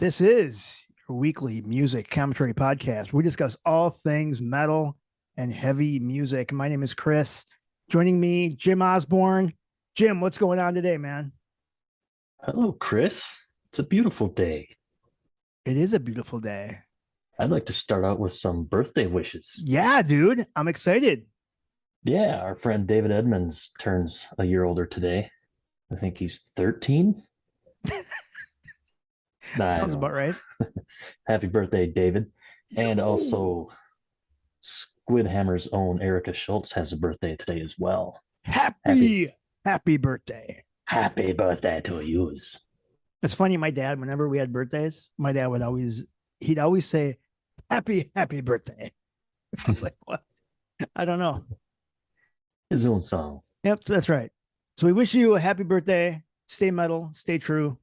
This is your weekly music commentary podcast. We discuss all things metal and heavy music. My name is Chris. Joining me, Jim Osborne. Jim, what's going on today, man? Hello, Chris. It's a beautiful day. It is a beautiful day. I'd like to start out with some birthday wishes. Yeah, dude. I'm excited. Yeah, our friend David Edmonds turns a year older today. I think he's 13. I Sounds about don't right. know. Happy birthday, David. And Yo. also, Squid Hammer's own Erica Schultz has a birthday today as well. Happy birthday. Happy birthday to you. It's funny, my dad, whenever we had birthdays, my dad he'd always say, happy birthday. I was like, what? I don't know. His own song. Yep, that's right. So we wish you a happy birthday. Stay metal, stay true.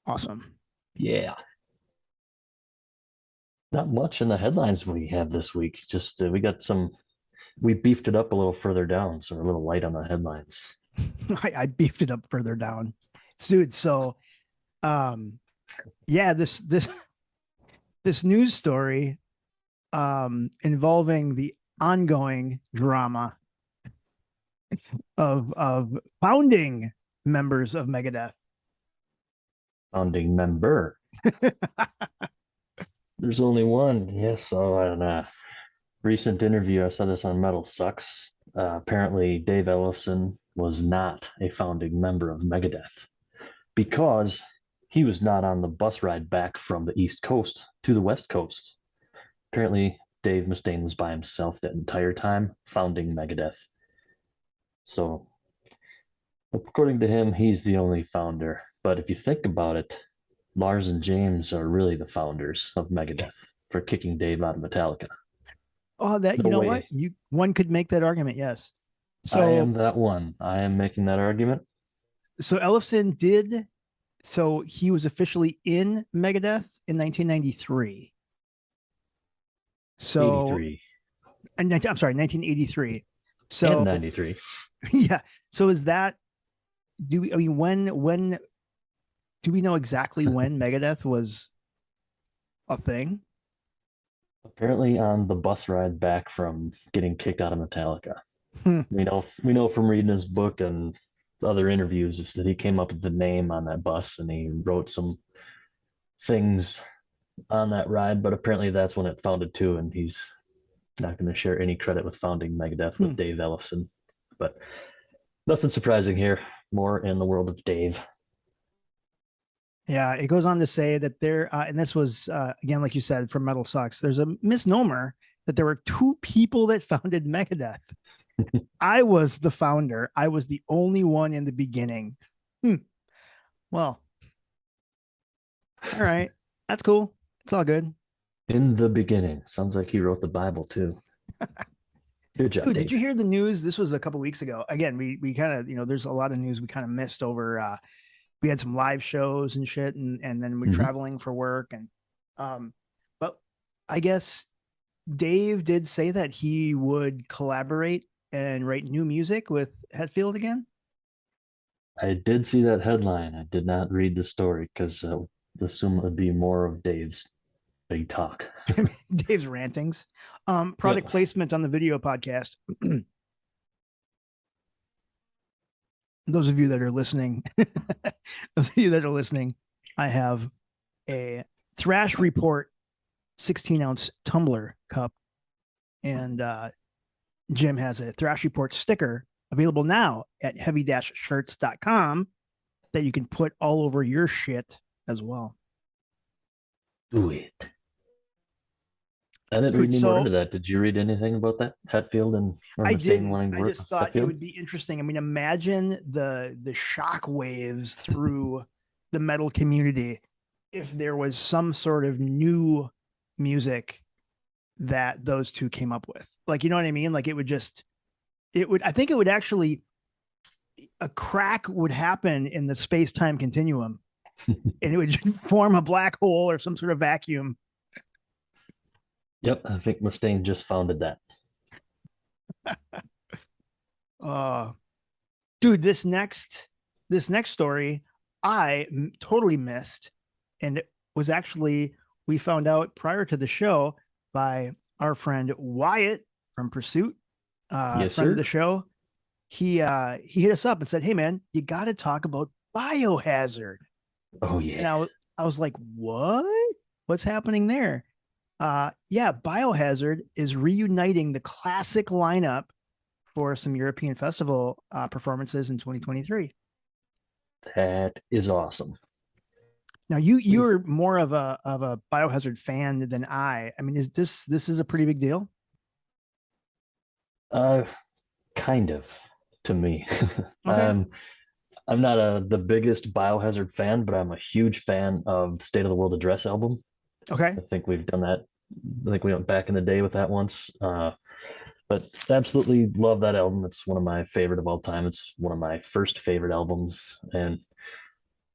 Awesome. Yeah. Not much in the headlines we have this week. Just we beefed it up a little further down, so we're a little light on the headlines. I beefed it up further down. Dude, so yeah, this news story involving the ongoing drama of founding members of Megadeth. Founding member. There's only one. Yes. So in a recent interview, I saw this on Metal Sucks. Apparently, Dave Ellefson was not a founding member of Megadeth because he was not on the bus ride back from the East Coast to the West Coast. Apparently, Dave Mustaine was by himself that entire time founding Megadeth. So, according to him, he's the only founder. But if you think about it, Lars and James are really the founders of Megadeth for kicking Dave out of Metallica. Oh, that, you know what? One could make that argument, yes. So I am that one. I am making that argument. So Ellefson he was officially in Megadeth in 1993. So 83. I'm sorry, 1983. So and 93. Yeah. So is that when do we know exactly when Megadeth was a thing? Apparently on the bus ride back from getting kicked out of Metallica. Hmm. We know from reading his book and other interviews that he came up with the name on that bus and he wrote some things on that ride, but apparently that's when it founded too, and he's not going to share any credit with founding Megadeth with Dave Ellefson. But nothing surprising here. More in the world of Dave. Yeah, it goes on to say that and this was, again, like you said, from Metal Sucks, there's a misnomer that there were two people that founded Megadeth. I was the founder. I was the only one in the beginning. Well, all right. That's cool. It's all good. In the beginning. Sounds like he wrote the Bible too. Good job, Dude, Dave. did you hear the news? This was a couple weeks ago. Again, we kind of, there's a lot of news we kind of missed over. We had some live shows and shit, and then we're traveling for work. And but I guess Dave did say that he would collaborate and write new music with Hetfield again. I did see that headline. I did not read the story because I assume it would be more of Dave's big talk. Dave's rantings. Product placement on the video podcast. Those of you that are listening, I have a Thrash Report 16-ounce tumbler cup, and Jim has a Thrash Report sticker available now at heavy-shirts.com that you can put all over your shit as well. Do it. I didn't read any more into that. Did you read anything about that? Hetfield and I didn't. I just thought Hetfield? It would be interesting. I mean, imagine the shock waves through the metal community if there was some sort of new music that those two came up with. Like, you know what I mean? Like I think it would actually, a crack would happen in the space-time continuum and it would form a black hole or some sort of vacuum. Yep, I think Mustaine just founded that. Dude, this next story I totally missed, and was actually, we found out prior to the show by our friend Wyatt from Pursuit, Yes, friend of sir. the show. He hit us up and said, "Hey man, you got to talk about Biohazard." Oh And yeah. I was like, "What? What's happening there?" Yeah, Biohazard is reuniting the classic lineup for some European festival performances in 2023. That is awesome. Now you're more of a Biohazard fan than I. I mean, is this is a pretty big deal? Uh, kind of to me. Okay. I'm not the biggest Biohazard fan, but I'm a huge fan of the State of the World Address album. Okay. I think we've done that. I think we went back in the day with that once. But absolutely love that album. It's one of my favorite of all time. It's one of my first favorite albums, and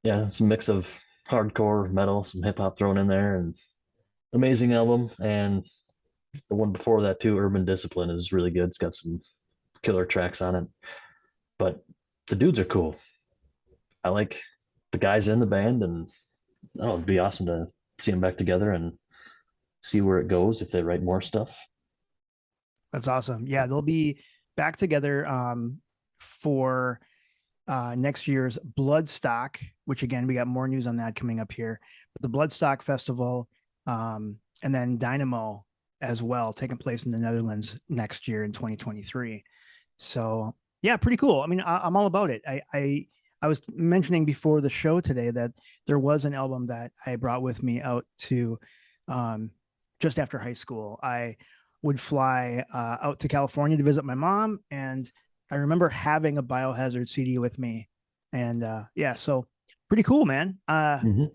yeah, it's a mix of hardcore metal, some hip hop thrown in there, and amazing album. And the one before that too, Urban Discipline, is really good. It's got some killer tracks on it. But the dudes are cool. I like the guys in the band, and oh, it'd be awesome to see them back together and see where it goes if they write more stuff. That's awesome. Yeah, they'll be back together for next year's Bloodstock, which again, we got more news on that coming up here. But the Bloodstock Festival, and then Dynamo as well, taking place in the Netherlands next year in 2023. So yeah, pretty cool. I mean, I'm all about it. I was mentioning before the show today that there was an album that I brought with me out to just after high school. I would fly out to California to visit my mom, and I remember having a Biohazard CD with me, and yeah, so pretty cool, man. Mm-hmm.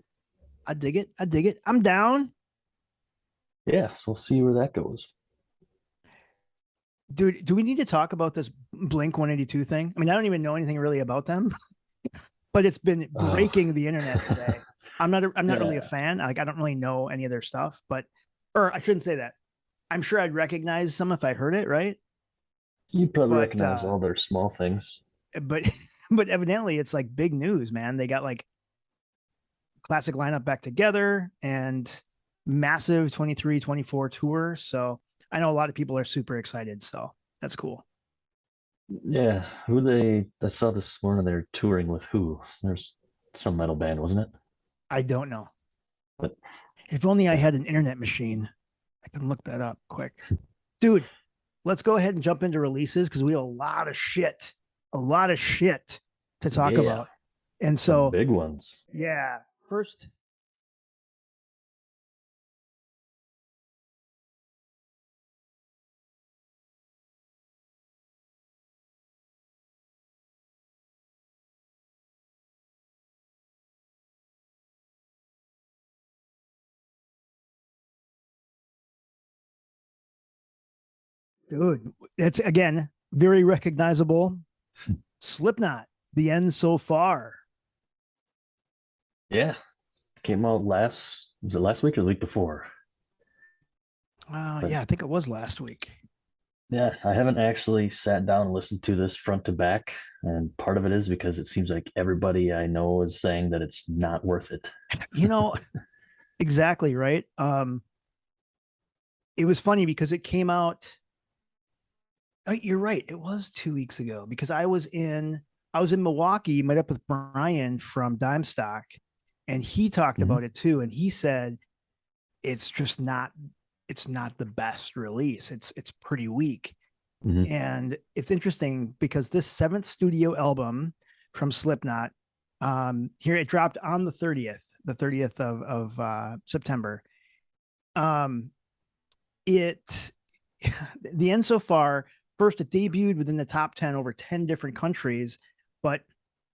I dig it. I dig it. I'm down, Yeah, so we'll see where that goes. dude. Do we need to talk about this Blink 182 thing? I mean, I don't even know anything really about them, but it's been Oh. breaking the internet today. I'm not really a Yeah, fan. Like, I don't really know any of their stuff, but or I shouldn't say that. I'm sure I'd recognize some if I heard it, right? you probably But recognize all their small things. but but evidently it's like big news, man. They got like classic lineup back together and massive 23-24 tour. So I know a lot of people are super excited. So that's cool. Yeah, who they? I saw this morning they're touring with who? There's some metal band, wasn't it? I don't know. But If only I yeah, had an internet machine, I can look that up quick. Dude, let's go ahead and jump into releases because we have a lot of shit to talk yeah, about. And some so, big ones. yeah, first, dude, it's again very recognizable. Slipknot, The End So Far. Yeah, came out last. Was it last week or the week before? But Yeah, I think it was last week. yeah, I haven't actually sat down and listened to this front to back, and part of it is because it seems like everybody I know is saying that it's not worth it. You know, exactly right. It was funny because it came out. You're right. It was 2 weeks ago because I was in Milwaukee, met up with Brian from Dime Stock, and he talked Mhm. about it too. And he said it's just not it's not the best release. It's pretty weak. Mhm. And it's interesting because this seventh studio album from Slipknot, here it dropped on the 30th of September. Um, it the end so far. First, it debuted within the top 10 over 10 different countries, but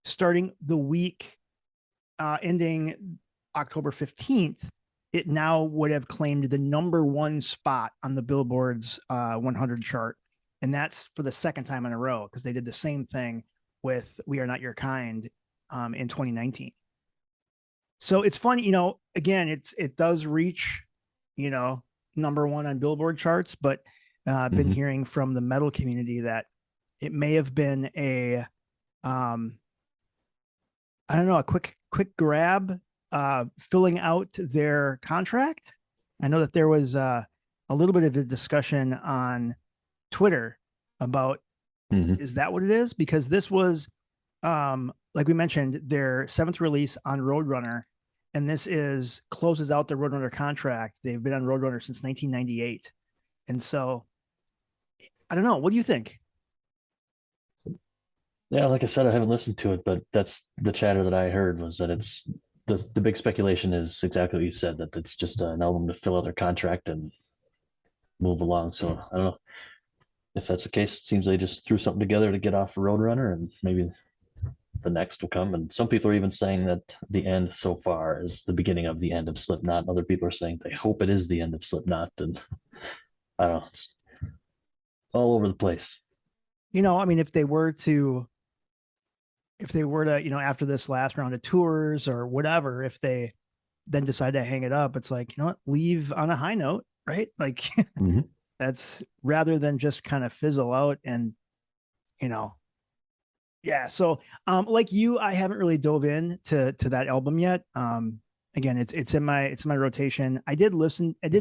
starting the week ending October 15th, it now would have claimed the number one spot on the Billboard's 100 chart. And that's for the second time in a row because they did the same thing with We Are Not Your Kind in 2019. So it's funny, again, it does reach, you know, number one on Billboard charts, but I've been Mhm. hearing from the metal community that it may have been a, I don't know, a quick grab filling out their contract. I know that there was a little bit of a discussion on Twitter about is that what it is? Because this was, like we mentioned, their 7th release on Roadrunner, and this closes out the Roadrunner contract. They've been on Roadrunner since 1998, and so I don't know. What do you think? Yeah, like I said, I haven't listened to it, but that's the chatter that I heard was that it's the big speculation is exactly what you said, that it's just an album to fill out their contract and move along. So I don't know if that's the case. It seems they just threw something together to get off Roadrunner, and maybe the next will come. And some people are even saying that the end so far is the beginning of the end of Slipknot. And other people are saying they hope it is the end of Slipknot. And I don't know, it's all over the place. You know, I mean, if they were to, you know, after this last round of tours or whatever, if they then decide to hang it up, it's like, you know what, leave on a high note, right? Like that's rather than just kind of fizzle out and, you know, yeah. So, like you, I haven't really dove in to that album yet. Again, it's in my rotation. I did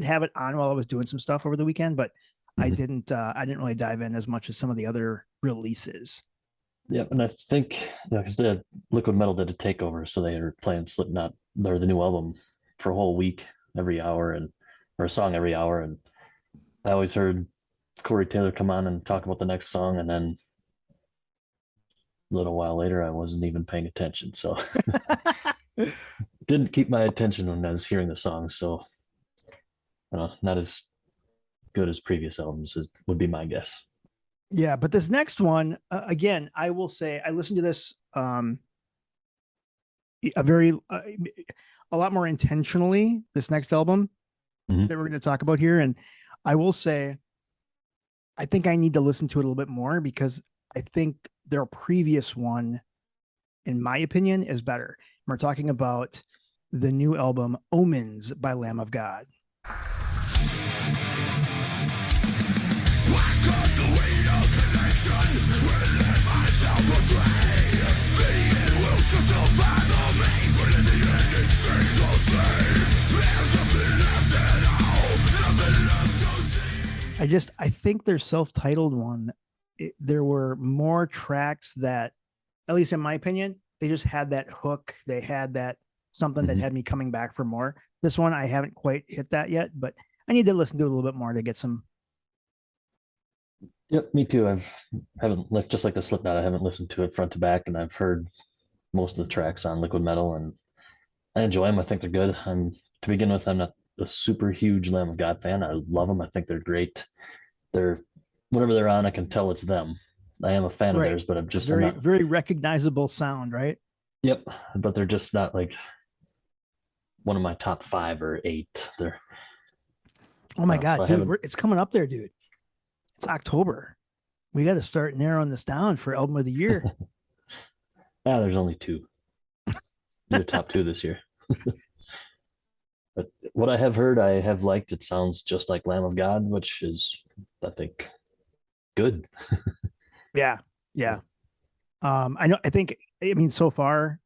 have it on while I was doing some stuff over the weekend, but I didn't really dive in as much as some of the other releases. Yeah, and I think because the Liquid Metal did a takeover, so they were playing Slipknot, or the new album, for a whole week, every hour, or a song every hour. And I always heard Corey Taylor come on and talk about the next song, and then a little while later, I wasn't even paying attention, so didn't keep my attention when I was hearing the song. So, not as good as previous albums would be my guess. Yeah, but this next one, again, I will say I listened to this a lot more intentionally, this next album that we're going to talk about here. And I will say, I think I need to listen to it a little bit more because I think their previous one, in my opinion, is better. We're talking about the new album Omens by Lamb of God. I think their self-titled one, there were more tracks that, at least in my opinion, they just had that hook. They had that something that had me coming back for more. This one, I haven't quite hit that yet, but I need to listen to it a little bit more to get some. Yep, me too. Haven't just like the Slipknot, I haven't listened to it front to back, and I've heard most of the tracks on Liquid Metal, and I enjoy them. I think they're good. To begin with, I'm not a super huge Lamb of God fan. I love them. I think they're great. Whenever they're on, I can tell it's them. I am a fan of theirs, but I'm not very recognizable sound, right? Yep, but they're just not like one of my top 5 or 8. They're oh my god, dude, it's coming up there, dude. It's October. We got to start narrowing this down for album of the year. Yeah, there's only 2. The top 2 this year. But what I have heard, I have liked. It sounds just like Lamb of God, which is, I think, good. Yeah. I mean, so far,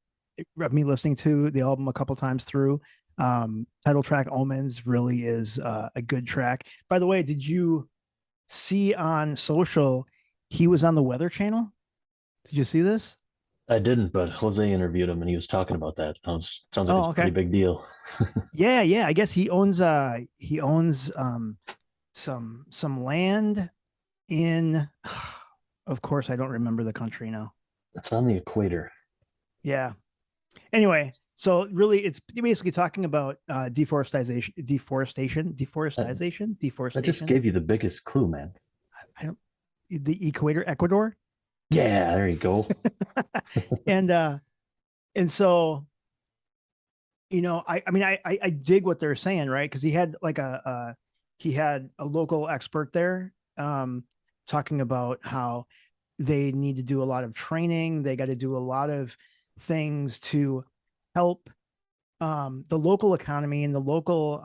me listening to the album a couple times through, title track Omens really is a good track. By the way, did you see on social he was on the Weather Channel? Did you see this? I didn't, but Jose interviewed him and he was talking about that. Sounds like it's a pretty big deal. Yeah. I guess he owns some land in, of course, I don't remember the country now. It's on the equator. Yeah. Anyway, so really, it's basically talking about deforestation. I just gave you the biggest clue, man. The equator, Ecuador. Yeah, there you go. and so, you know, I dig what they're saying, right? Because he had like a local expert there, talking about how they need to do a lot of training. They got to do a lot of things to help the local economy and the local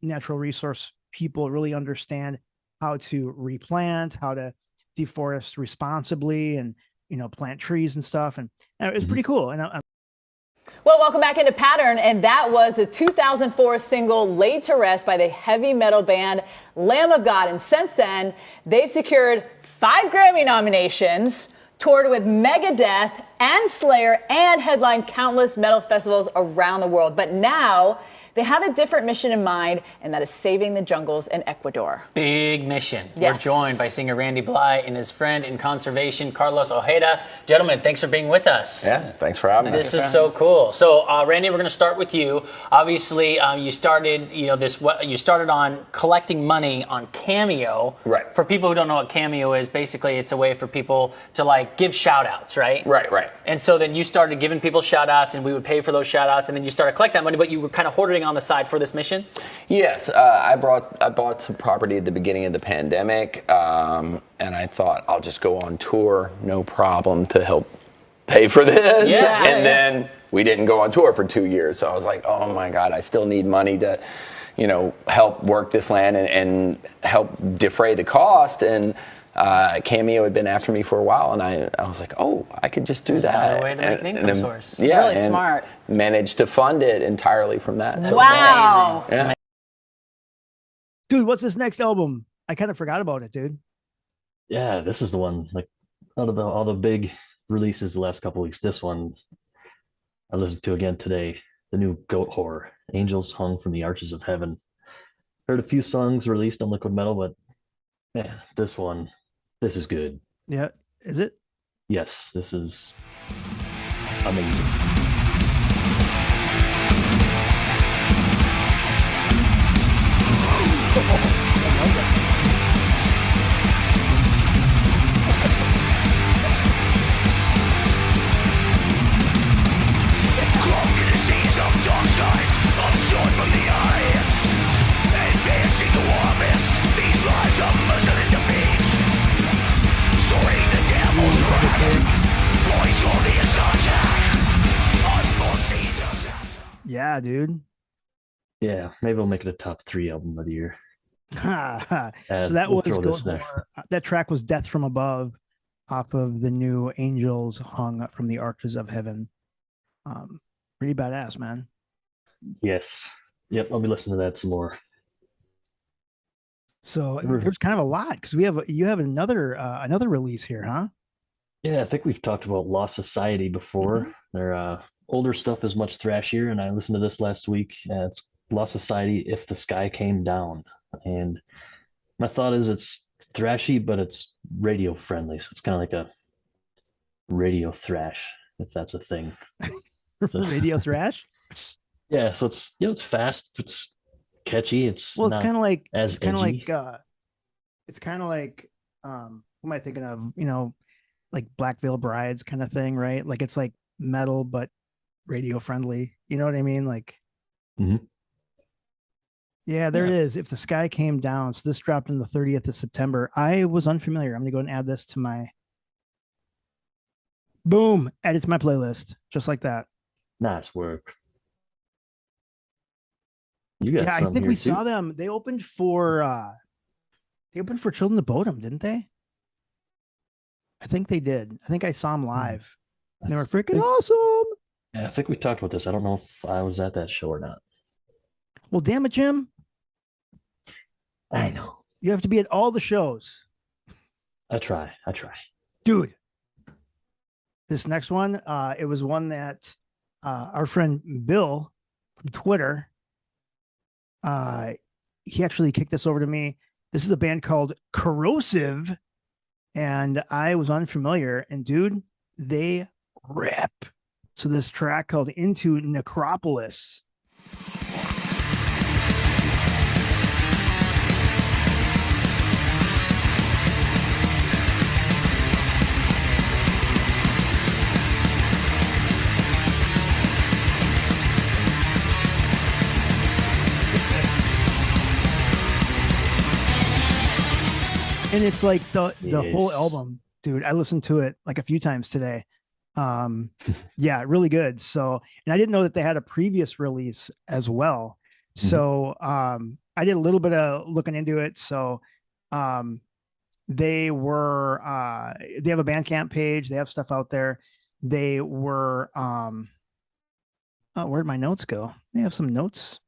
natural resource people really understand how to replant, how to deforest responsibly, and, you know, plant trees and stuff. And it was pretty cool. And Well, welcome back into Pattern, and that was the 2004 single Laid to Rest by the heavy metal band Lamb of God. And since then, they've secured 5 Grammy nominations, toured with Megadeth and Slayer, and headlined countless metal festivals around the world. But now they have a different mission in mind, and that is saving the jungles in Ecuador. Big mission. Yes. We're joined by singer Randy Blythe and his friend in conservation, Carlos Ojeda. Gentlemen, thanks for being with us. Yeah, thanks for having us. This is so cool. So, Randy, we're going to start with you. Obviously, you started, you started on collecting money on Cameo. Right. For people who don't know what Cameo is, basically it's a way for people to give shout outs, right? Right. And so then you started giving people shout outs, and we would pay for those shout outs, and then you started collecting that money, but you were kind of hoarding on the side for this mission? Yes, I bought some property at the beginning of the pandemic, and I thought I'll just go on tour, no problem, to help pay for this. Then we didn't go on tour for 2 years, so I was like, oh my God, I still need money to, help work this land and help defray the cost. And Cameo had been after me for a while, and I was like, oh, I could just do that. A way to make an income source. Yeah, really smart. Managed to fund it entirely from that. So wow. Yeah. Dude, what's this next album? I kind of forgot about it, dude. Yeah, this is the one. Out of all the big releases the last couple weeks, this one I listened to again today. The new Goatwhore, Angels Hung from the Arches of Heaven. Heard a few songs released on Liquid Metal, but man, this is good. Yeah, is it? Yes, this is amazing. Yeah, dude. Yeah, maybe we'll make it a top 3 album of the year. So that we'll was throw this there. That track was Death from Above off of the new Angels Hung from the Arches of Heaven. Pretty badass, man. Yes. Yep, I'll be listening to that some more. So there's kind of a lot because you have another release here, huh? Yeah, I think we've talked about Lost Society before. Mm-hmm. Their older stuff is much thrashier, and I listened to this last week. It's Lost Society, If the Sky Came Down. And my thought is it's thrashy, but it's radio friendly. So it's kind of like a radio thrash, if that's a thing. Radio thrash? Yeah, so it's fast, it's catchy, it's kind of like who am I thinking of? Like Black Veil Brides kind of thing, right? Like it's like metal but radio friendly. You know what I mean? Like Yeah, there it is. If the Sky Came Down. So this dropped on the 30th of September. I was unfamiliar. I'm gonna go and add this to my add it to my playlist. Just like that. Nice work. You got I think we saw them. They opened for Children of Bodom, didn't they? I think they did. I think I saw them live. And they were freaking awesome. Yeah, I think we talked about this. I don't know if I was at that show or not. Well, damn it, Jim. I know. You have to be at all the shows. I try. Dude. This next one, it was one that our friend Bill from Twitter, he actually kicked this over to me. This is a band called Korrosive. And I was unfamiliar, and dude, they rip. So this track called Into Necropolis. And it's like the whole album, dude. I listened to it like a few times today. Yeah, really good. So, and I didn't know that they had a previous release as well. So, I did a little bit of looking into it. So, they have a Bandcamp page. They have stuff out there. They were, Where'd my notes go? They have some notes.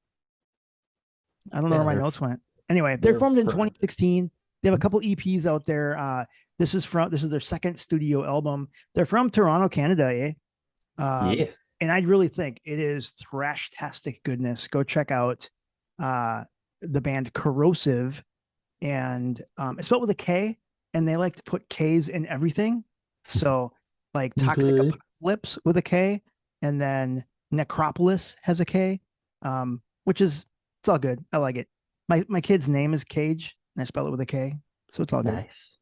I don't know Yeah, where my notes went. Anyway, they're formed in 2016. They have a couple EPs out there. This is their second studio album. They're from Toronto, Canada, eh? Yeah. And I really think it is thrash-tastic goodness. Go check out the band Korrosive, and it's spelled with a K, and they like to put K's in everything. So like Toxic Apocalypse with a K, and then Necropolis has a K, which is, it's all good. I like it. My kid's name is Cage, and I spell it with a K, so it's all good. Nice.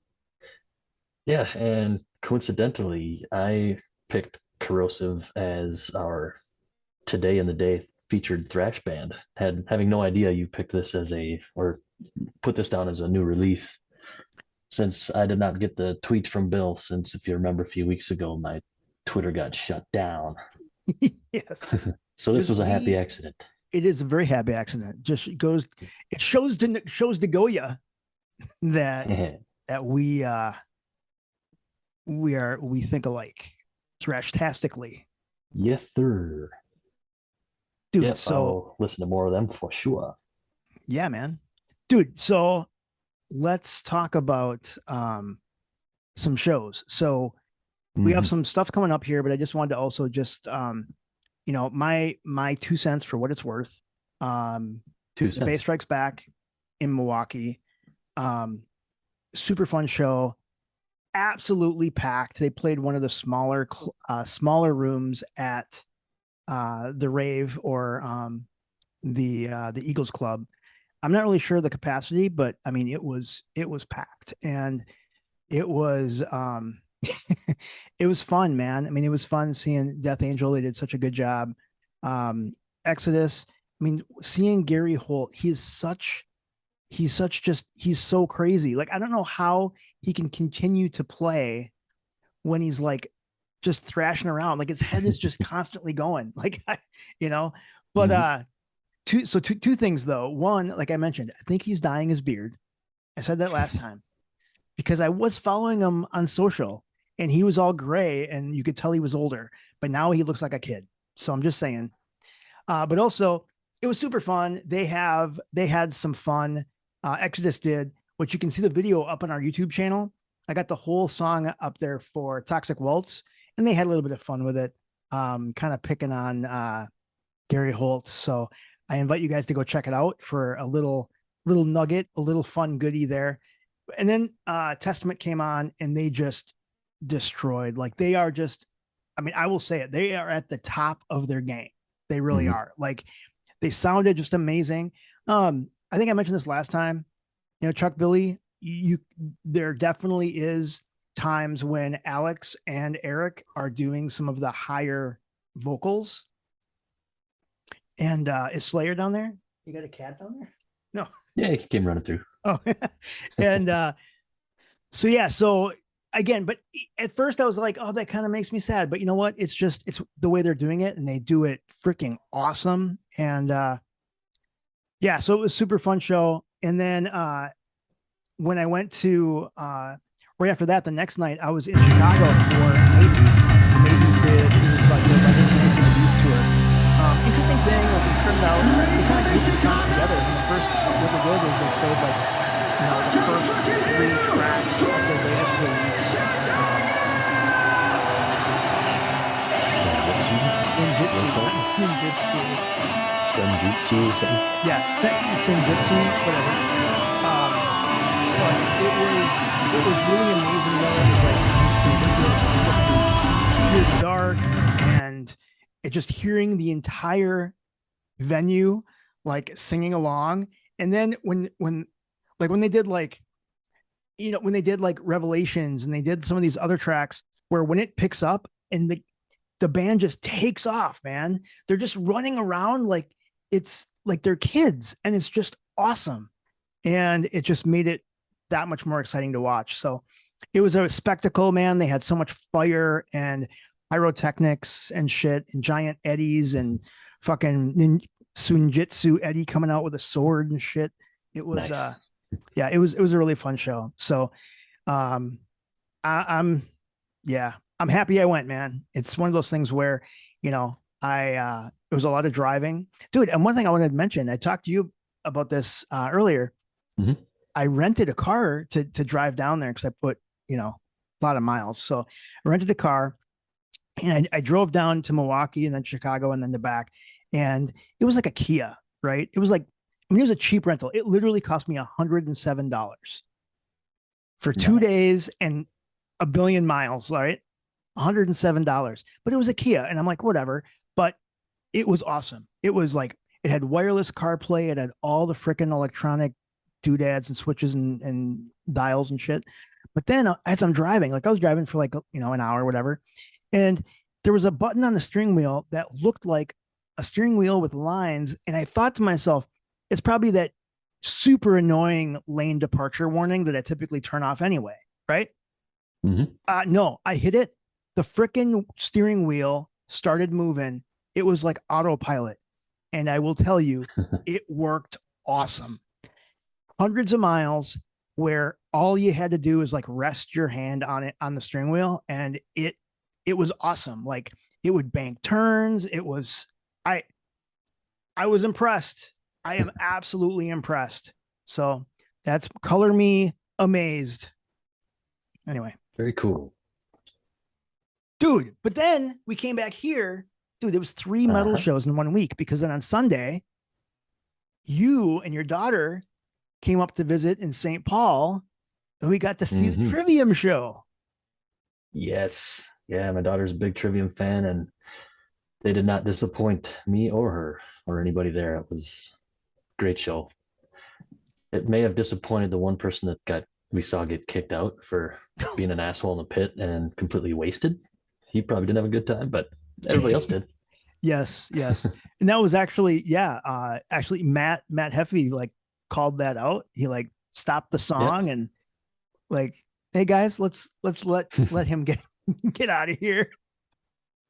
Yeah, and coincidentally, I picked Korrosive as our Today in the Day featured thrash band. Having no idea you picked this or put this down as a new release, since I did not get the tweet from Bill, since if you remember a few weeks ago, my Twitter got shut down. Yes. So this was a happy accident. It is a very happy accident. It shows to Goya that that we think alike, thrash-tastically. Yes, sir. Dude, yep, so I'll listen to more of them for sure. Yeah, man. Dude, so let's talk about some shows. So we have some stuff coming up here, but I just wanted to also just my 2 cents for what it's worth. 2 cents. The Bay Strikes Back in Milwaukee. Super fun show. Absolutely packed. They played one of the smaller rooms at the Rave, or the Eagles Club. I'm not really sure the capacity, but I mean it was packed, and it was it was fun, man. I mean, it was fun seeing Death Angel. They did such a good job. Exodus. I mean, seeing Gary Holt, he's so crazy. Like, I don't know how he can continue to play when he's like just thrashing around. Like, his head is just constantly going, like, but two things though. One, like I mentioned, I think he's dyeing his beard. I said that last time because I was following him on social, and he was all gray and you could tell he was older, but now he looks like a kid. So I'm just saying. But also it was super fun. They had some fun. Exodus did, which you can see the video up on our YouTube channel. I got the whole song up there for Toxic Waltz, and they had a little bit of fun with it. Kind of picking on Gary Holt. So I invite you guys to go check it out for a little nugget, a little fun goodie there. And then Testament came on, and they just destroyed. Like, they are just, I mean, I will say it, they are at the top of their game. They really are. Like, they sounded just amazing. I think I mentioned this last time, Chuck Billy, there definitely is times when Alex and Eric are doing some of the higher vocals. And is Slayer down there? You got a cat down there? No. Yeah, he came running through. Oh, and so again, but at first I was like, oh, that kind of makes me sad. But you know what? It's the way they're doing it, and they do it freaking awesome. And so it was a super fun show. And then when I went to right after that, the next night I was in Chicago for Maiden did, it was like the Legend Dance and the Beast tour. Interesting thing, like, it started out, they kind of grouped the songs together. And the first, what they did is they played like, the first 3 tracks of the latest release. Ninjutsu. Senjutsu or something? Yeah, Senjutsu, whatever. But it was really amazing though. It was like pure dark, and it just hearing the entire venue like singing along. And then when they did when they did like Revelations, and they did some of these other tracks where when it picks up and the band just takes off, man, they're just running around like it's like they're kids, and it's just awesome. And it just made it that much more exciting to watch. So it was a spectacle, man. They had so much fire and pyrotechnics and shit, and giant eddies, and fucking Sunjitsu Eddie coming out with a sword and shit. It was nice. It was a really fun show. So I'm happy I went, man. It's one of those things where, I It was a lot of driving, dude. And one thing I wanted to mention, I talked to you about this earlier. Mhm. I rented a car to drive down there because I put, a lot of miles. So I rented a car and I drove down to Milwaukee and then Chicago and then to back. And it was like a Kia, right? It was like, it was a cheap rental. It literally cost me $107 for 2 days and a billion miles, right? $107. But it was a Kia. And I'm like, whatever. But it was awesome. It was like, it had wireless CarPlay. It had all the freaking electronic doodads and switches and dials and shit. But then as I'm driving, like I was driving for like, an hour or whatever. And there was a button on the steering wheel that looked like a steering wheel with lines. And I thought to myself, it's probably that super annoying lane departure warning that I typically turn off anyway. Right. Mm-hmm. No, I hit it. The freaking steering wheel started moving. It was like autopilot. And I will tell you, it worked awesome. Hundreds of miles where all you had to do is like rest your hand on it on the steering wheel. And it was awesome. Like it would bank turns. It was, I was impressed. I am absolutely impressed. So that's color me amazed. Anyway. Very cool. Dude, but then we came back here. Dude, there was 3 metal shows in 1 week because then on Sunday, you and your daughter came up to visit in St. Paul and we got to see the Trivium show. Yes. Yeah, my daughter's a big Trivium fan and they did not disappoint me or her or anybody there. It was a great show. It may have disappointed the one person that we saw get kicked out for being an asshole in the pit and completely wasted. He probably didn't have a good time, but everybody else did. Yes. And that was actually, actually Matt Heffy like called that out. He like stopped the song and like, hey guys, let's let him get out of here.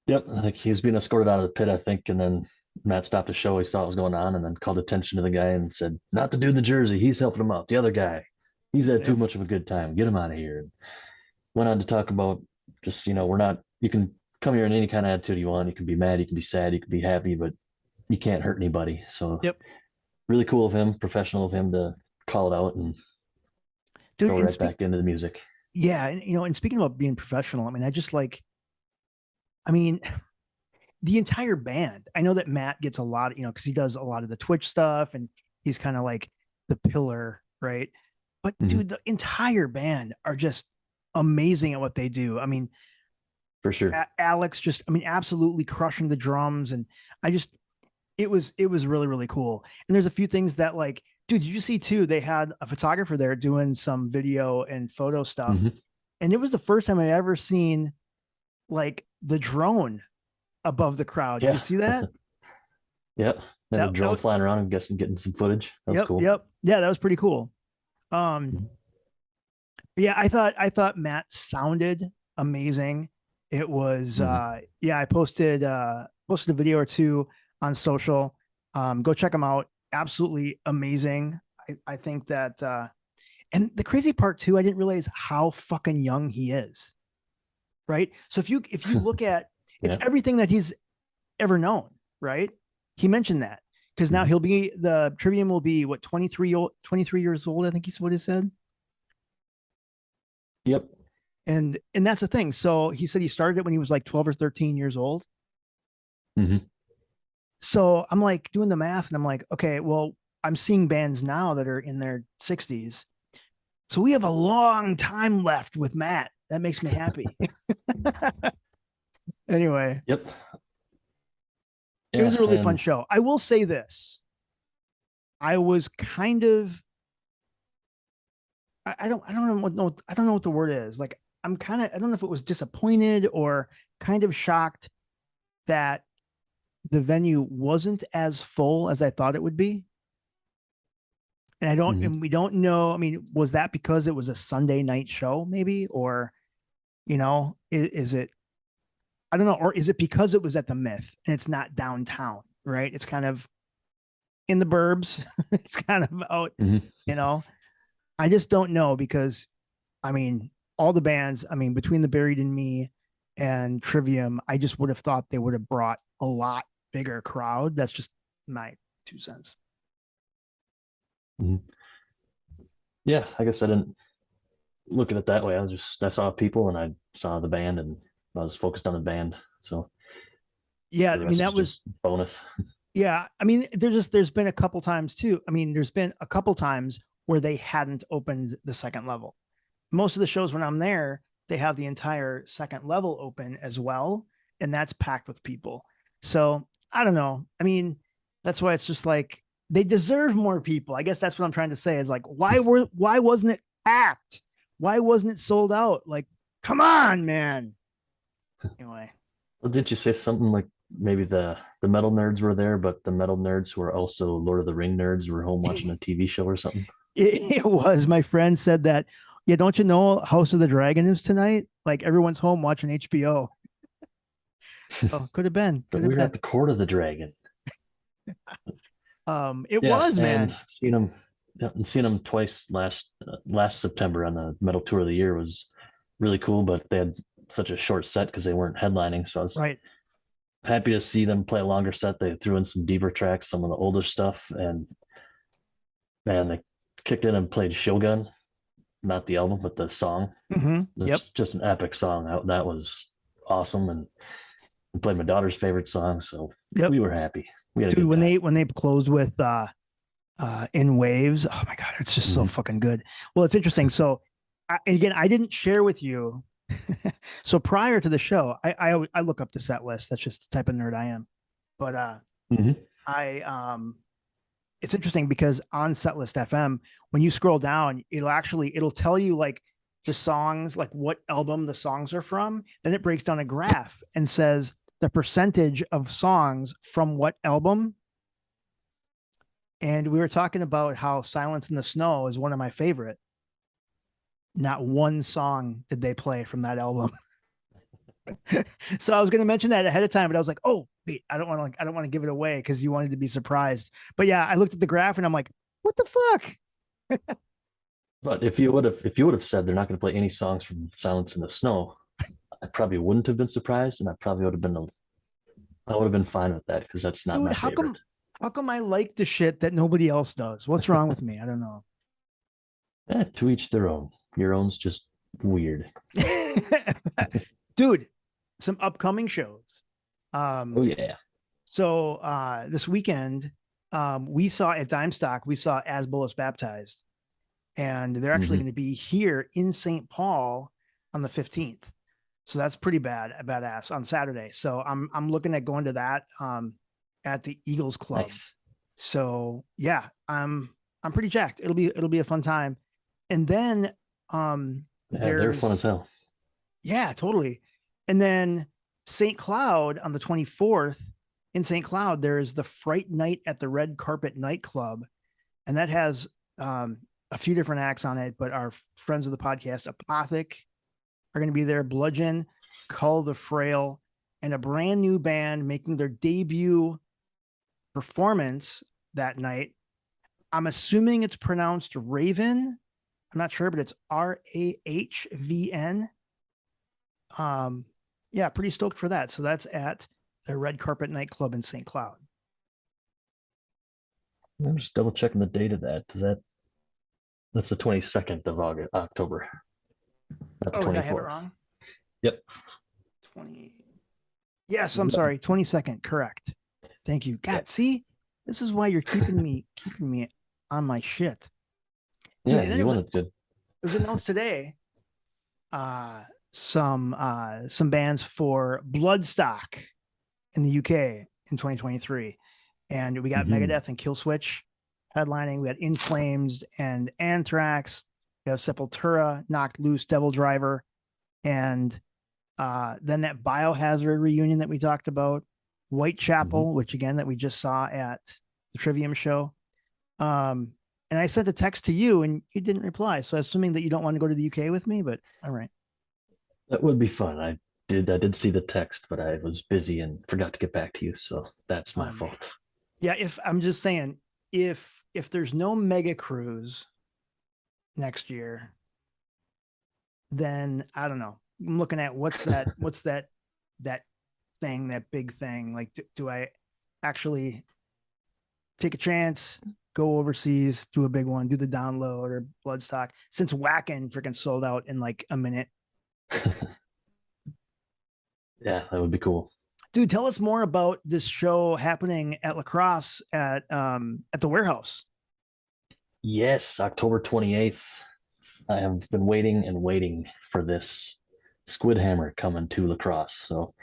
Yep. Like he was being escorted out of the pit, I think. And then Matt stopped the show. He saw what was going on and then called attention to the guy and said, not the dude in the jersey. He's helping him out. The other guy, he's had too much of a good time. Get him out of here. And went on to talk about just, you can come here in any kind of attitude you want. You can be mad, you can be sad, you can be happy, but you can't hurt anybody. So really cool of him, professional of him to call it out and go right back into the music. Yeah. And, and speaking about being professional, I mean, the entire band, I know that Matt gets a lot, because he does a lot of the Twitch stuff and he's kind of like the pillar, right? But dude, the entire band are just amazing at what they do. I mean, for sure. Alex just, absolutely crushing the drums. And it was really, really cool. And there's a few things that like, dude, you see too, they had a photographer there doing some video and photo stuff. And it was the first time I ever seen like the drone above the crowd. Did you see that? Yeah. Then a drone flying around, I'm guessing getting some footage. That was cool. Yep. Yeah, that was pretty cool. Yeah, I thought Matt sounded amazing. It was I posted a video or two on social. Go check them out. Absolutely amazing. I think that and the crazy part too, I didn't realize how fucking young he is. Right? So if you look at it's everything that he's ever known, right? He mentioned that because now the Trivium will be what 23 years old, I think he's what he said. Yep. And that's the thing. So he said he started it when he was like 12 or 13 years old. So I'm like doing the math and I'm like, okay, well, I'm seeing bands now that are in their 60s. So we have a long time left with Matt. That makes me happy. Anyway. Yep. It was a really fun show. I will say this. I was kind of I don't know what the word is. Like I don't know if it was disappointed or kind of shocked that the venue wasn't as full as I thought it would be. And and we don't know. I mean, was that because it was a Sunday night show maybe, or, is it, I don't know. Or is it because it was at the Myth and it's not downtown, right? It's kind of in the burbs. It's kind of out, I just don't know because all the bands, between the Buried in Me and Trivium, I just would have thought they would have brought a lot bigger crowd. That's just my 2 cents. Mm-hmm. Yeah, I guess I didn't look at it that way. I saw people and I saw the band and I was focused on the band. So yeah, I mean, that was bonus. Yeah, I mean, there's been a couple times too. I mean, there's been a couple times where they hadn't opened the second level. Most of the shows when I'm there, they have the entire second level open as well, and that's packed with people. So I don't know. I mean, that's why it's just like they deserve more people. I guess that's what I'm trying to say is like, why wasn't it packed? Why wasn't it sold out? Like, come on, man. Anyway. Well, didn't you say something like maybe the metal nerds were there, but the metal nerds who are also Lord of the Ring nerds were home watching a TV show or something? It was. My friend said that. Yeah, don't you know House of the Dragon is tonight? Like everyone's home watching HBO. So could have been. But we were at the Court of the Dragon. It was, man. Seeing them twice last September on the metal tour of the year was really cool, but they had such a short set because they weren't headlining. So I was happy to see them play a longer set. They threw in some deeper tracks, some of the older stuff, and man, they kicked in and played Shogun, not the album, but the song. Mm-hmm. It's just an epic song. That was awesome, and played my daughter's favorite song, so we were happy. We had a good time. when they closed with In Waves, oh my god, it's just so fucking good. Well, it's interesting. So again, I didn't share with you. So prior to the show, I look up the set list. That's just the type of nerd I am. But it's interesting because on Setlist FM, when you scroll down, it'll tell you like the songs, like what album the songs are from. Then it breaks down a graph and says the percentage of songs from what album. And we were talking about how Silence in the Snow is one of my favorite. Not one song did they play from that album. So I was going to mention that ahead of time, but I was like, oh, wait, I don't want to give it away because you wanted to be surprised. But yeah, I looked at the graph and I'm like, what the fuck? But if you would have said they're not going to play any songs from Silence in the Snow, I probably wouldn't have been surprised, and I probably would have been fine with that because that's not my favorite. How come I like the shit that nobody else does? What's wrong with me? I don't know. To each their own. Your own's just weird. Dude, some upcoming shows. Oh yeah. So this weekend, we saw at Dime Stock, we saw As Bolus Baptized. And they're actually going to be here in St. Paul on the 15th. So that's pretty badass on Saturday. So I'm looking at going to that at the Eagles Club. Nice. So yeah, I'm pretty jacked. It'll be a fun time. And then they're fun as hell. Yeah, totally. And then St. Cloud on the 24th in St. Cloud, there's the Fright Night at the Red Carpet Nightclub. And that has a few different acts on it, but our friends of the podcast, Apothic, are going to be there. Bludgeon, Cull the Frail, and a brand new band making their debut performance that night. I'm assuming it's pronounced Raven. I'm not sure, but it's RAHVN. Yeah, pretty stoked for that. So that's at the Red Carpet Nightclub in St. Cloud. I'm just double checking the date of that. That's the 22nd of October. Not the 24th. Did I have it wrong? Yep. 20. Yes, I'm sorry. 22nd. Correct. Thank you. God, see, this is why you're keeping me on my shit. Yeah, dude, you wanted to. It was announced today. Some bands for Bloodstock in the UK in 2023, and we got Megadeth and Killswitch headlining. We got In Flames and Anthrax. We have Sepultura, Knocked Loose, Devil Driver, and then that Biohazard reunion that we talked about, Whitechapel, which again that we just saw at the Trivium show. And I sent a text to you and you didn't reply. So assuming that you don't want to go to the UK with me, but all right. That would be fun. I did see the text, but I was busy and forgot to get back to you. So that's my fault. Yeah. If I'm just saying, if there's no mega cruise next year, then I don't know. I'm looking at what's that thing, that big thing. Like, do I actually take a chance, go overseas, do a big one, do the download or Bloodstock, since Whackin' freaking sold out in like a minute. Yeah, that would be cool. Dude, tell us more about this show happening at La Crosse at the warehouse. Yes, October 28th. I have been waiting and waiting for this Squid Hammer coming to La Crosse. So,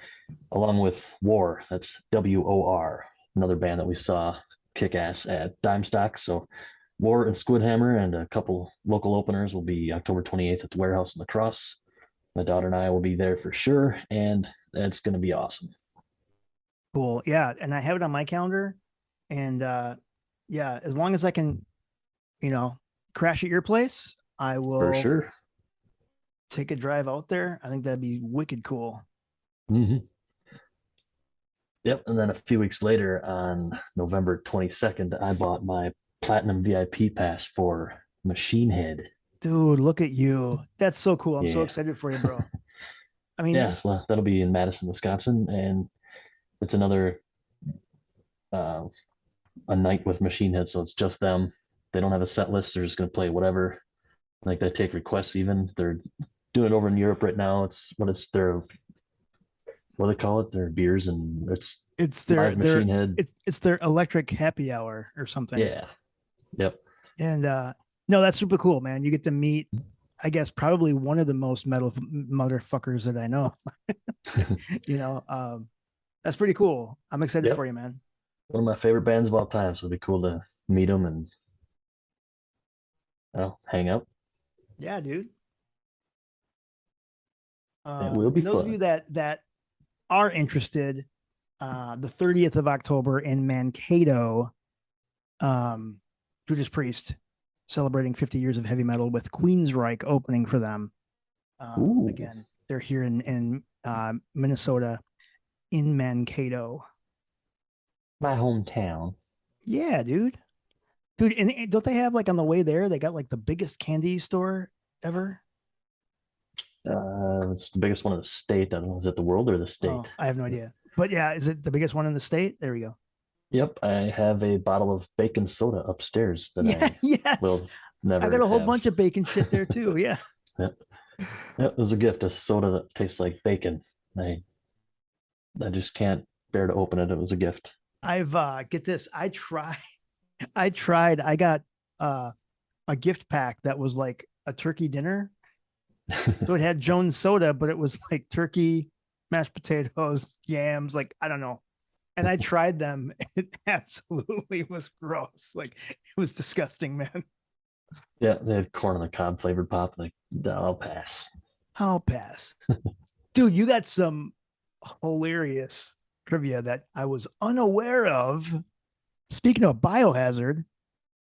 along with War, that's WOR, another band that we saw kick ass at Dime Stock. So, War and Squid Hammer and a couple local openers will be October 28th at the warehouse in La Crosse. My daughter and I will be there for sure, and it's going to be awesome. Cool. Yeah. And I have it on my calendar. And yeah, as long as I can, crash at your place, I will For sure. take a drive out there. I think that'd be wicked cool. Mm-hmm. Yep. And then a few weeks later, on November 22nd, I bought my Platinum VIP pass for Machine Head. Dude, look at you. That's so cool. I'm so Yeah. excited for you, bro. I mean, Yeah, so that'll be in Madison, Wisconsin. And it's another a night with Machine Head. So it's just them. They don't have a set list. They're just going to play whatever. Like they take requests even. They're doing it over in Europe right now. It's their, what do they call it? Their beers, and it's their live Machine Head. It's their electric happy hour or something. Yeah. Yep. And no, that's super cool, man. You get to meet, I guess, probably one of the most metal motherfuckers that I know. That's pretty cool. I'm excited Yep. for you, man. One of my favorite bands of all time. So it'll be cool to meet them and hang out. Yeah, dude. It will be those fun. of you that are interested, the 30th of October in Mankato, Judas Priest celebrating 50 years of heavy metal with Queensryche opening for them. Again, they're here in Minnesota, in Mankato, my hometown. Yeah, dude. And don't they have, like, on the way there, they got like the biggest candy store ever? It's the biggest one in the state. I don't know, is it the world or the state? Oh, I have no idea. But yeah, is it the biggest one in the state? There we go. Yep, I have a bottle of bacon soda upstairs that I yes. will never I got a whole have. bunch of bacon shit there too. Yeah. Yep. It was a gift, a soda that tastes like bacon. I just can't bear to open it. It was a gift. I've get this. I got a gift pack that was like a turkey dinner. So it had Jones soda, but it was like turkey, mashed potatoes, yams, like, I don't know. And I tried them. It absolutely was gross. Like, it was disgusting, man. Yeah, they had corn on the cob flavored pop. Like, I'll pass. Dude, you got some hilarious trivia that I was unaware of. Speaking of Biohazard.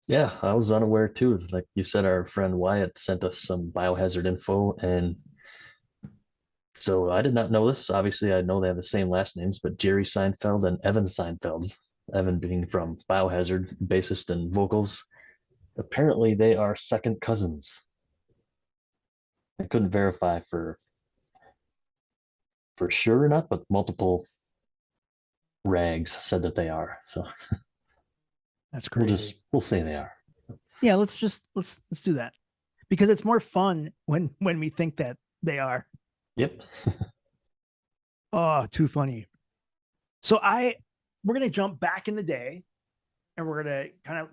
Yeah, I was unaware too. Like you said, our friend Wyatt sent us some Biohazard info, and so I did not know this. Obviously, I know they have the same last names, but Jerry Seinfeld and Evan Seinfeld, Evan being from Biohazard, bassist and vocals, apparently they are second cousins. I couldn't verify for sure or not, but multiple rags said that they are. So that's crazy. We'll say they are. Yeah, let's do that, because it's more fun when we think that they are. Yep. Oh, too funny. So we're gonna jump back in the day, and we're gonna kind of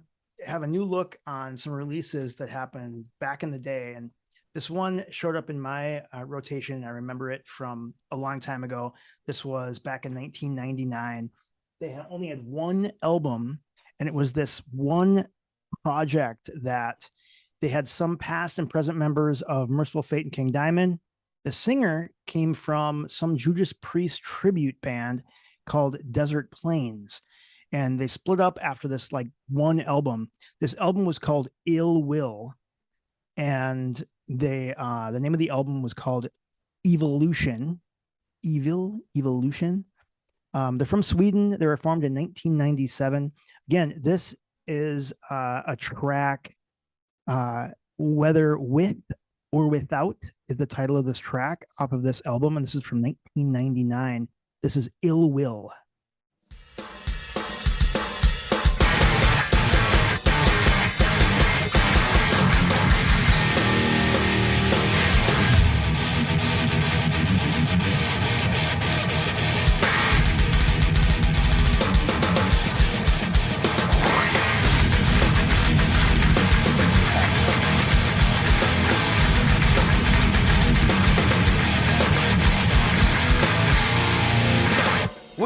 have a new look on some releases that happened back in the day. And this one showed up in my rotation. I remember it from a long time ago. This was back in 1999. They only had one album, and it was this one project that they had some past and present members of Merciful Fate and King Diamond. The singer came from some Judas Priest tribute band called Desert Plains, and they split up after this like one album. This album was called Illwill, and the name of the album was called Evolution. Evolution. They're from Sweden. They were formed in 1997. Again, this is a track, Whether With or Without is the title of this track off of this album, and this is from 1999. This is Illwill.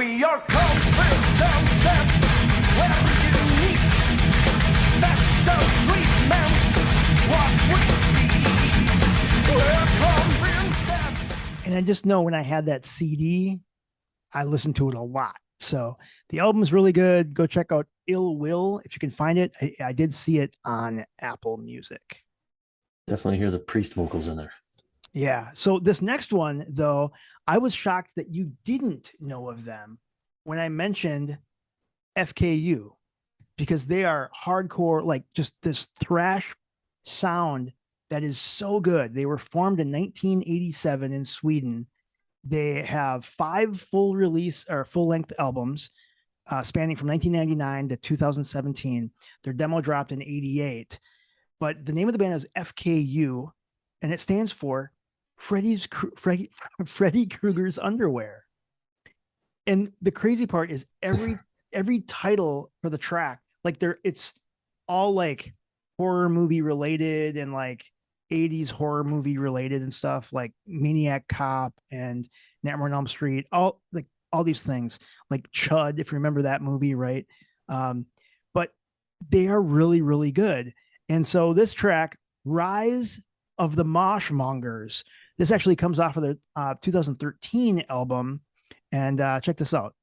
We are conference downstairs where you need special treatments. What we see, we're conference downstairs. And I just know when I had that CD, I listened to it a lot. So the album is really good. Go check out Illwill if you can find it. I did see it on Apple Music. Definitely hear the Priest vocals in there. Yeah. So this next one, though, I was shocked that you didn't know of them when I mentioned FKU, because they are hardcore, like just this thrash sound that is so good. They were formed in 1987 in Sweden. They have 5 full release or full length albums spanning from 1999 to 2017. Their demo dropped in 88, but the name of the band is FKU, and it stands for Freddy Krueger's Underwear. And the crazy part is every title for the track, like it's all like horror movie related and like 80s horror movie related and stuff, like Maniac Cop and Nightmare on Elm Street, all these things, like Chud, if you remember that movie, right? But they are really, really good. And so this track, Rise of the Moshmongers, this actually comes off of the 2013 album. And check this out.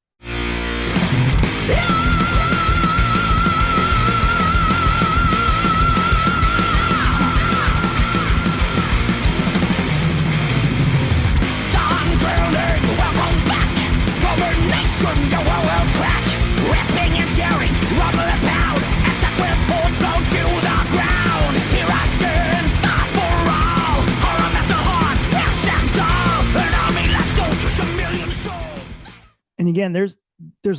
And again, there's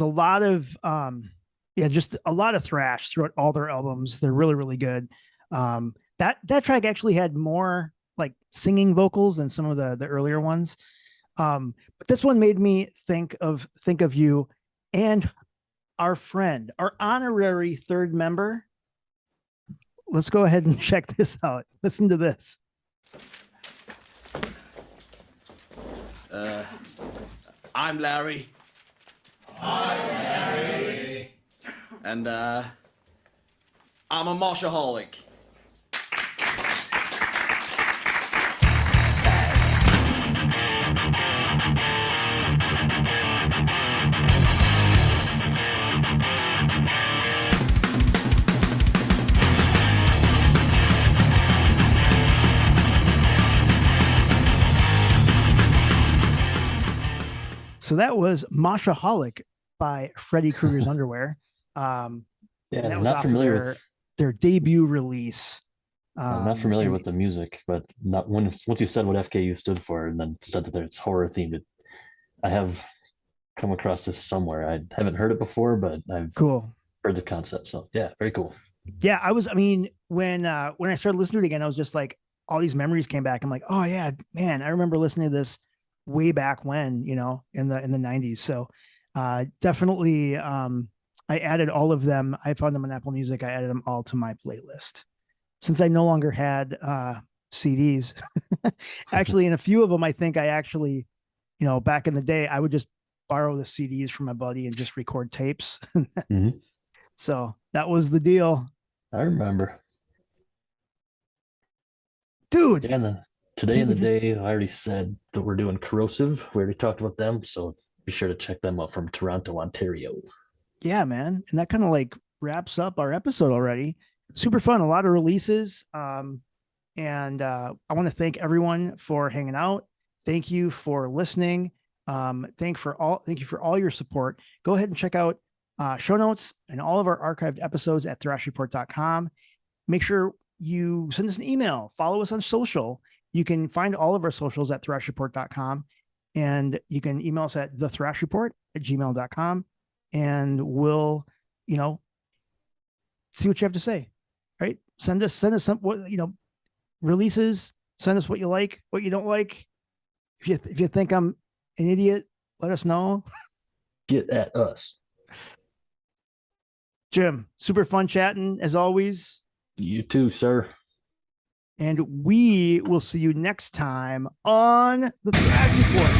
a lot of just a lot of thrash throughout all their albums. They're really, really good. That track actually had more like singing vocals than some of the earlier ones. But this one made me think of you and our friend, our honorary third member. Let's go ahead and check this out. Listen to this. I'm Larry. And I'm a moshaholic. So that was Moshaholic by Freddy Krueger's Underwear. Yeah, that I'm was not familiar with their debut release. I'm not familiar with the music, but once you said what FKU stood for and then said that it's horror themed, I have come across this somewhere. I haven't heard it before, but I've heard the concept. So yeah, very cool. Yeah, when I started listening to it again, I was just like, all these memories came back. I'm like, oh yeah, man, I remember listening to this way back when, in the 90s. So definitely I added all of them. I found them on Apple Music. I added them all to my playlist since I no longer had CDs. Actually, in a few of them, I think I actually, back in the day, I would just borrow the CDs from my buddy and just record tapes. Mm-hmm. So that was the deal. I remember. Dude. Yeah, today in the day, I already said that we're doing Korrosive. We already talked about them, so be sure to check them out from Toronto, Ontario. Yeah, man. And that kind of like wraps up our episode already. Super fun. A lot of releases. And I want to thank everyone for hanging out. Thank you for listening. Thank you for all your support. Go ahead and check out show notes and all of our archived episodes at thrashreport.com. Make sure you send us an email. Follow us on social. You can find all of our socials at thrashreport.com, and you can email us at thethrashreport@gmail.com, and we'll, see what you have to say. Right? Send us some, releases. Send us what you like, what you don't like. If you think I'm an idiot, let us know. Get at us. Jim, super fun chatting as always. You too, sir. And we will see you next time on the Thrash Report.